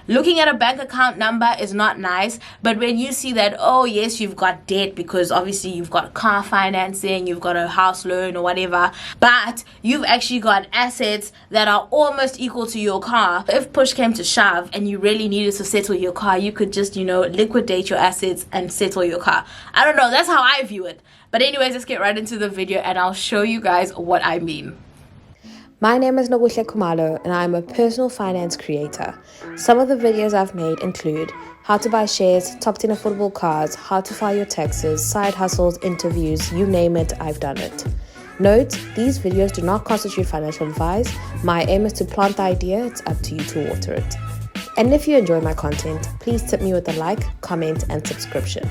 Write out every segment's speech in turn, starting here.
Looking at a bank account number is not nice, but when you see that, oh yes, you've got debt because obviously you've got car financing, you've got a house loan or whatever, but you've actually got assets that are almost equal to your car. If push came to shove and you really needed to settle your car, you could just, liquidate your assets and settle your car. I don't know, that's how I view it. But anyways, let's get right into the video and I'll show you guys what I mean. My name is Nobuhle Kumalo and I'm a personal finance creator. Some of the videos I've made include how to buy shares, top 10 affordable cars, how to file your taxes, side hustles, interviews, you name it, I've done it. Note, these videos do not constitute financial advice. My aim is to plant the idea, it's up to you to water it. And if you enjoy my content, please tip me with a like, comment and subscription.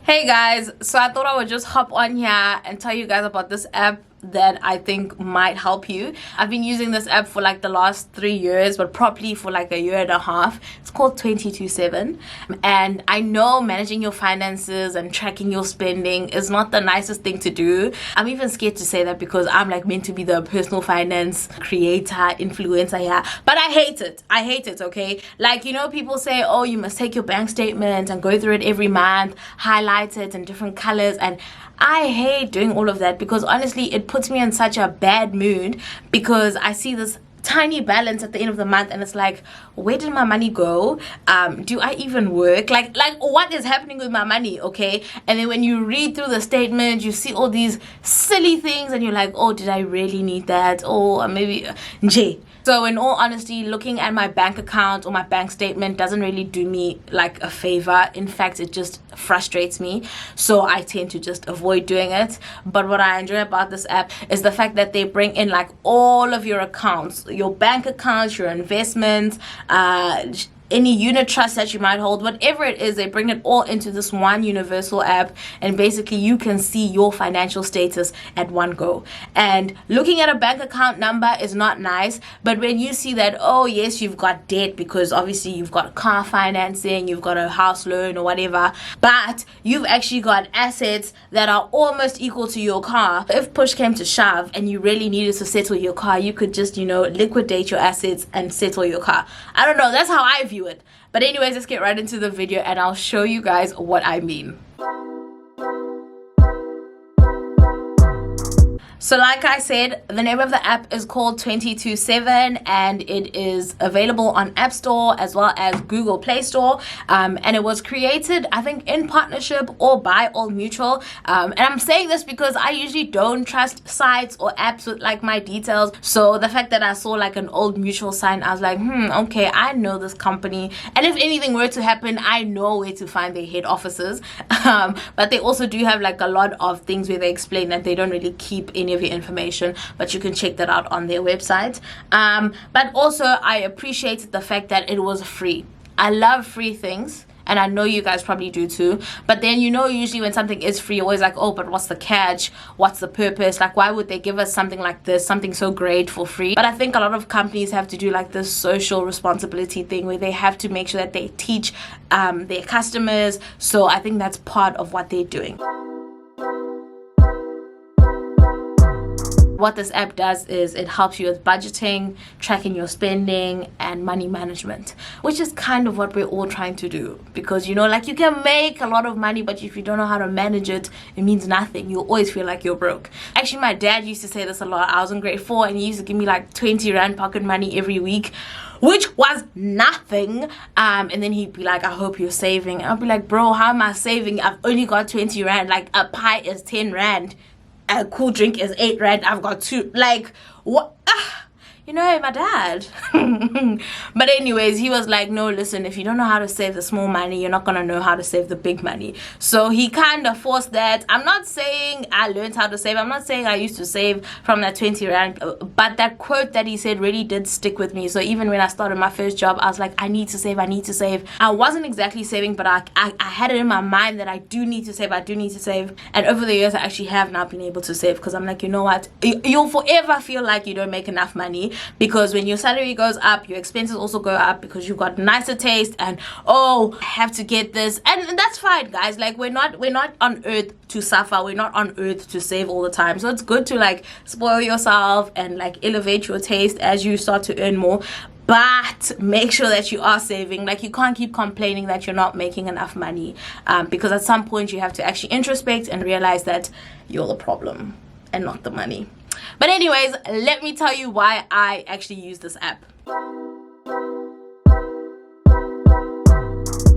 Hey guys, so I thought I would just hop on here and tell you guys about this app that I think might help you. I've been using this app for like the last 3 years, but properly for like a year and a half. It's called 22Seven, and I know managing your finances and tracking your spending is not the nicest thing to do. I'm even scared to say that because I'm like meant to be the personal finance creator, influencer here, but I hate it, okay? Like, people say, oh, you must take your bank statement and go through it every month, highlight it in different colors, and I hate doing all of that because honestly it puts me in such a bad mood because I see this tiny balance at the end of the month and it's like, where did my money go? Do I even work? Like what is happening with my money? Okay, and then when you read through the statement you see all these silly things and you're like, oh, did I really need that? Or maybe J. So in all honesty, looking at my bank account or my bank statement doesn't really do me like a favor. In fact, it just frustrates me. So I tend to just avoid doing it. But what I enjoy about this app is the fact that they bring in like all of your accounts, your bank accounts, your investments, any unit trust that you might hold, whatever it is, they bring it all into this one universal app, and basically you can see your financial status at one go. And looking at a bank account number is not nice, but when you see that, oh yes, you've got debt because obviously you've got car financing, you've got a house loan or whatever, but you've actually got assets that are almost equal to your car. If push came to shove and you really needed to settle your car, you could just, liquidate your assets and settle your car. I don't know, that's how I view it. But anyways, let's get right into the video and I'll show you guys what I mean. So like I said, the name of the app is called 22Seven and it is available on App Store as well as Google Play Store. And it was created, I think, in partnership or by Old Mutual. And I'm saying this because I usually don't trust sites or apps with like my details. So the fact that I saw like an Old Mutual sign, I was like, okay, I know this company. And if anything were to happen, I know where to find their head offices. But they also do have like a lot of things where they explain that they don't really keep any of your information, but you can check that out on their website. But also I appreciated the fact that it was free. I love free things, and I know you guys probably do too. But then usually when something is free, you're always like, oh, but what's the catch? What's the purpose? Like, why would they give us something like this, something so great, for free? But I think a lot of companies have to do like this social responsibility thing where they have to make sure that they teach their customers. So I think that's part of what they're doing. What this app does is it helps you with budgeting, tracking your spending, and money management, which is kind of what we're all trying to do. Because like you can make a lot of money, but if you don't know how to manage it, it means nothing. You always feel like you're broke. Actually, my dad used to say this a lot. I was in grade 4 and he used to give me like 20 Rand pocket money every week, which was nothing. And then he'd be like, I hope you're saving. I'll be like, bro, how am I saving? I've only got 20 Rand. Like a pie is 10 Rand. A cool drink is 8 Rand. I've got 2. Like, what? My dad. But anyways, he was like, no, listen, if you don't know how to save the small money, you're not gonna know how to save the big money. So he kind of forced that. I'm not saying I learned how to save. I'm not saying I used to save from that 20 Rand, but that quote that he said really did stick with me. So even when I started my first job, I was like, I need to save. I wasn't exactly saving, but I had it in my mind that I do need to save. And over the years, I actually have not been able to save because I'm like, you know what? You'll forever feel like you don't make enough money, because when your salary goes up, your expenses also go up because you've got nicer taste and, oh, I have to get this. And that's fine, guys. Like, we're not on earth to suffer. We're not on earth to save all the time. So it's good to like spoil yourself and like elevate your taste as you start to earn more. but make sure that you are saving. Like, you can't keep complaining that you're not making enough money, because at some point you have to actually introspect and realize that you're the problem and not the money. But anyways, let me tell you why I actually use this app.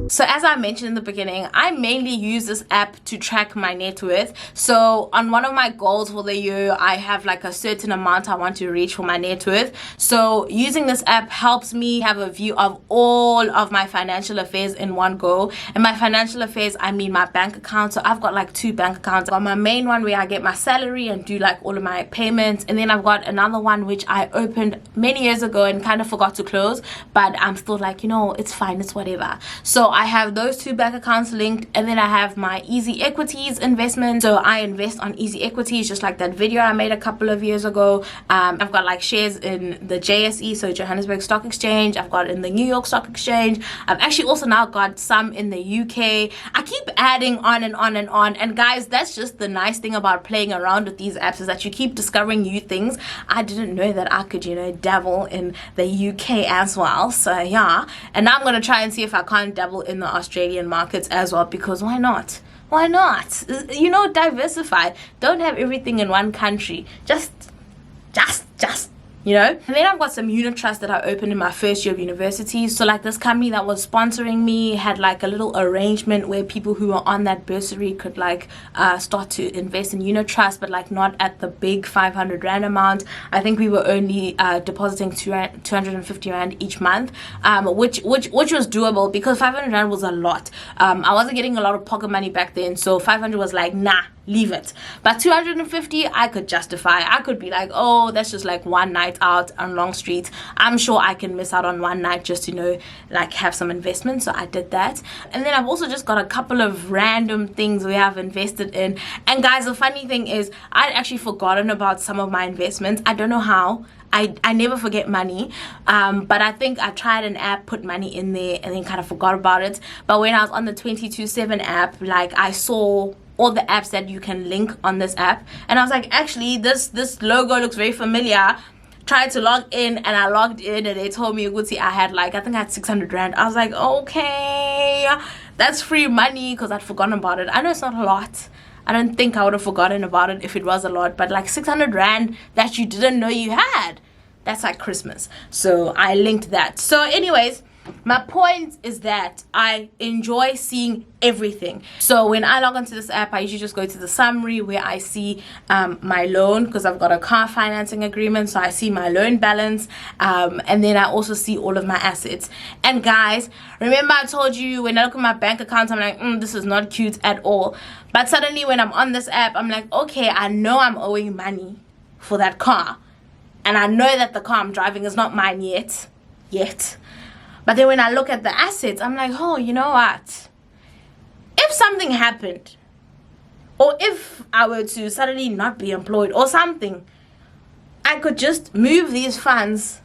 So as I mentioned in the beginning, I mainly use this app to track my net worth. So on one of my goals for the year, I have like a certain amount I want to reach for my net worth. So using this app helps me have a view of all of my financial affairs in one go. And my financial affairs, I mean my bank account. So I've got like 2 bank accounts. I've got my main one where I get my salary and do like all of my payments. And then I've got another one which I opened many years ago and kind of forgot to close. But I'm still like, you know, it's fine, it's whatever. So I have those 2 bank accounts linked, and then I have my Easy Equities investment. So I invest on Easy Equities, just like that video I made a couple of years ago. I've got like shares in the JSE, so Johannesburg Stock Exchange. I've got in the New York Stock Exchange. I've actually also now got some in the UK. I keep adding on and on and on. And guys, that's just the nice thing about playing around with these apps, is that you keep discovering new things. I didn't know that I could, you know, dabble in the UK as well. So yeah, and now I'm gonna try and see if I can't dabble in the Australian markets as well, because why not? Why not? You know, diversify. Don't have everything in one country. Just, you know. And then I've got some unit trusts that I opened in my first year of university. So like this company that was sponsoring me had like a little arrangement where people who were on that bursary could like start to invest in unit trusts, but like not at the big 500 Rand amount. I think we were only depositing 250 Rand each month, which was doable, because 500 Rand was a lot. I wasn't getting a lot of pocket money back then, so 500 was like, nah, leave it. But 250 I could justify. I could be like, oh, that's just like one night out on Long Street. I'm sure I can miss out on one night just to, you know, like have some investment. So I did that. And then I've also just got a couple of random things we have invested in. And guys, the funny thing is, I'd actually forgotten about some of my investments. I don't know how. I never forget money, but I think I tried an app, put money in there, and then kind of forgot about it. But when I was on the 22Seven app, like I saw all the apps that you can link on this app, and I was like, actually this logo looks very familiar. Tried to log in, and I logged in, and they told me, Uguti, I had like, I think I had 600 Rand. I was like, okay, that's free money, because I'd forgotten about it. I know it's not a lot. I don't think I would have forgotten about it if it was a lot, but like 600 Rand that you didn't know you had, that's like Christmas. So I linked that. So anyways, my point is that I enjoy seeing everything. So when I log onto this app, I usually just go to the summary where I see my loan, because I've got a car financing agreement, so I see my loan balance, and then I also see all of my assets. And guys, remember I told you when I look at my bank account, I'm like, this is not cute at all. But suddenly when I'm on this app, I'm like, okay, I know I'm owing money for that car, and I know that the car I'm driving is not mine yet. But then when I look at the assets, I'm like, oh, you know what? If something happened, or if I were to suddenly not be employed or something, I could just move these funds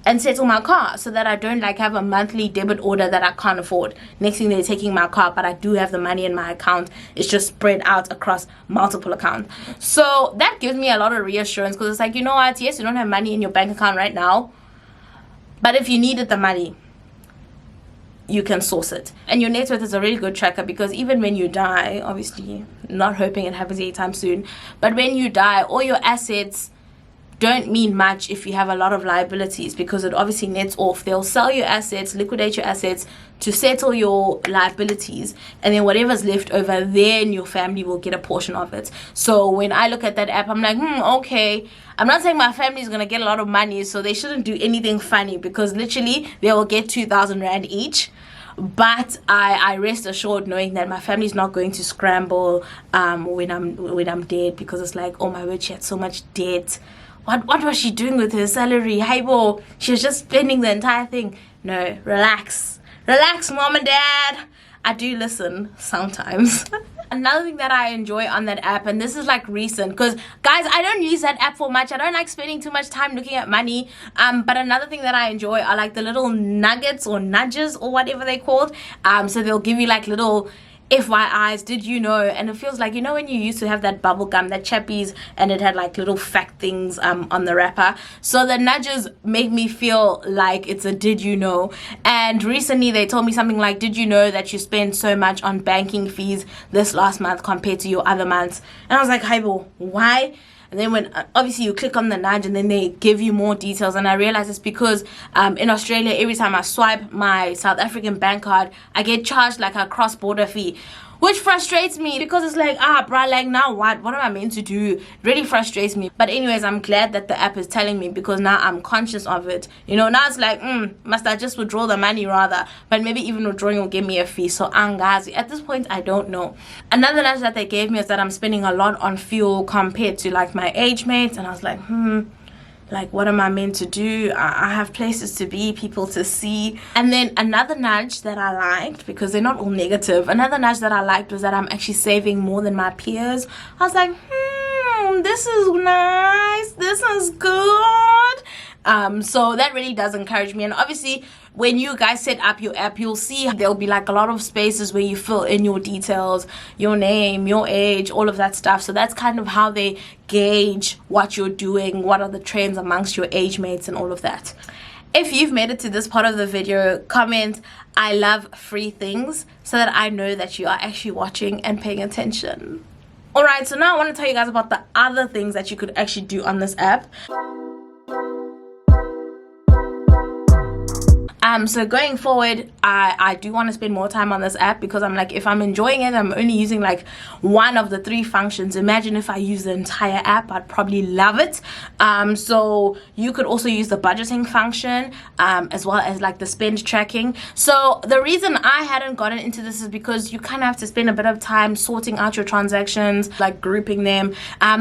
and settle my car, so that I don't like have a monthly debit order that I can't afford. Next thing, they're taking my car, but I do have the money in my account. It's just spread out across multiple accounts. So that gives me a lot of reassurance, because it's like, you know what? Yes, you don't have money in your bank account right now, but if you needed the money, you can source it. And your net worth is a really good tracker, because even when you die, obviously not hoping it happens anytime soon, but when you die, all your assets don't mean much if you have a lot of liabilities, because it obviously nets off. They'll sell your assets, liquidate your assets to settle your liabilities, and then whatever's left over, then your family will get a portion of it. So when I look at that app, I'm like, okay, I'm not saying my family is going to get a lot of money, so they shouldn't do anything funny, because literally they will get 2,000 Rand each. But I rest assured knowing that my family is not going to scramble when I'm dead, because it's like, oh my word, she had so much debt. What was she doing with her salary? Hey, bo, she was just spending the entire thing. No, relax, mom and dad. I do listen sometimes. Another thing that I enjoy on that app, and this is like recent, because guys, I don't use that app for much. I don't like spending too much time looking at money. But another thing that I enjoy are like the little nuggets or nudges or whatever they're called. So they'll give you like little FYIs, did you know? And it feels like, you know, when you used to have that bubble gum, that Chappies, and it had like little fact things on the wrapper. So the nudges make me feel like it's a did you know. And recently they told me something like, did you know that you spent so much on banking fees this last month compared to your other months? And I was like, Haibo, why? And then when obviously you click on the nudge and then they give you more details, and I realize it's because in Australia, every time I swipe my South African bank card, I get charged like a cross-border fee, which frustrates me because it's like, bruh, like now what am I meant to do? It really frustrates me. But anyways, I'm glad that the app is telling me, because now I'm conscious of it. You know, now it's like, must I just withdraw the money rather? But maybe even withdrawing will give me a fee. So angazi, at this point, I don't know. Another nudge that they gave me is that I'm spending a lot on fuel compared to like my age mates, and I was like, like, what am I meant to do? I have places to be, people to see. And then another nudge that I liked, because they're not all negative, another nudge that I liked was that I'm actually saving more than my peers. I was like, this is nice, this is good. So that really does encourage me. And obviously when you guys set up your app, you'll see there'll be like a lot of spaces where you fill in your details, your name, your age, all of that stuff. So that's kind of how they gauge what you're doing, what are the trends amongst your age mates and all of that. If you've made it to this part of the video, comment I love free things so that I know that you are actually watching and paying attention. Alright, so now I want to tell you guys about the other things that you could actually do on this app. So going forward, I do want to spend more time on this app, because I'm like, if I'm enjoying it, I'm only using like one of the 3 functions. Imagine if I use the entire app, I'd probably love it. So you could also use the budgeting function, as well as like the spend tracking. So the reason I hadn't gotten into this is because you kind of have to spend a bit of time sorting out your transactions, like grouping them.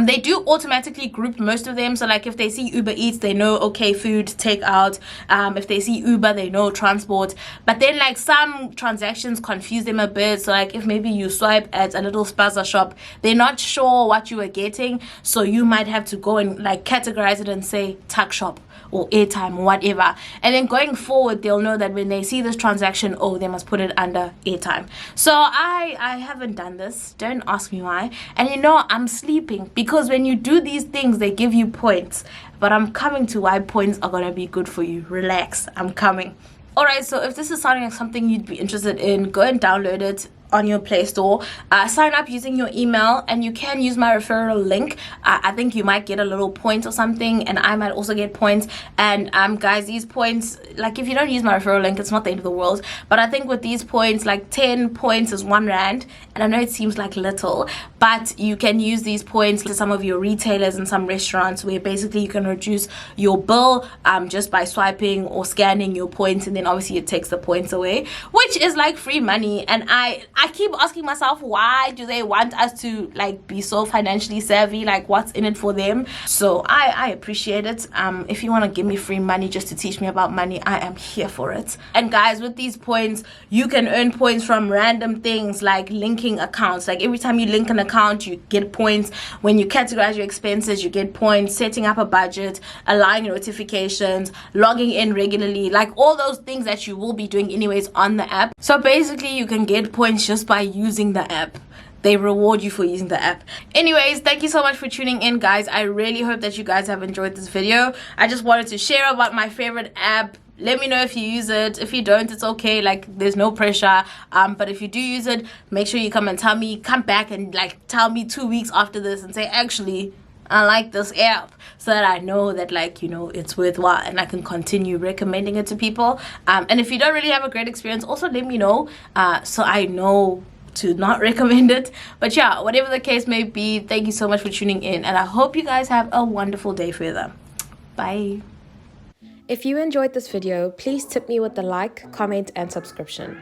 They do automatically group most of them. So like if they see Uber Eats, they know, okay, food, takeout. If they see Uber, they know transport. But then like some transactions confuse them a bit. So like if maybe you swipe at a little spaza shop, they're not sure what you are getting, so you might have to go and like categorize it and say tuck shop or airtime or whatever. And then going forward, they'll know that when they see this transaction, oh, they must put it under airtime. So I haven't done this. Don't ask me why. And you know, I'm sleeping, because when you do these things, they give you points. But I'm coming to why points are gonna be good for you. Relax, I'm coming. Alright, so if this is sounding like something you'd be interested in, go and download it on your Play Store. Sign up using your email, and you can use my referral link. I think you might get a little point or something, and I might also get points. And guys, these points, like if you don't use my referral link, it's not the end of the world. But I think with these points, like 10 points is R1, and I know it seems like little, but you can use these points to some of your retailers and some restaurants, where basically you can reduce your bill just by swiping or scanning your points, and then obviously it takes the points away, which is like free money. And I keep asking myself, why do they want us to like be so financially savvy? Like, what's in it for them? So I appreciate it. If you want to give me free money just to teach me about money, I am here for it. And guys, with these points, you can earn points from random things like linking accounts. Like every time you link an account, you get points. When you categorize your expenses, you get points. Setting up a budget, allowing notifications, logging in regularly, like all those things that you will be doing anyways on the app. So basically you can get points just by using the app. They reward you for using the app. Anyways, thank you so much for tuning in, guys. I really hope that you guys have enjoyed this video. I just wanted to share about my favorite app. Let me know if you use it. If you don't, it's okay. Like, there's no pressure. But if you do use it, make sure you come and tell me. Come back and like tell me 2 weeks after this and say, actually, I like this app, so that I know that, like, you know, it's worthwhile and I can continue recommending it to people. And if you don't really have a great experience, also let me know, so I know to not recommend it. But yeah, whatever the case may be, thank you so much for tuning in, and I hope you guys have a wonderful day further. Bye. If you enjoyed this video, please tip me with a like, comment, and subscription.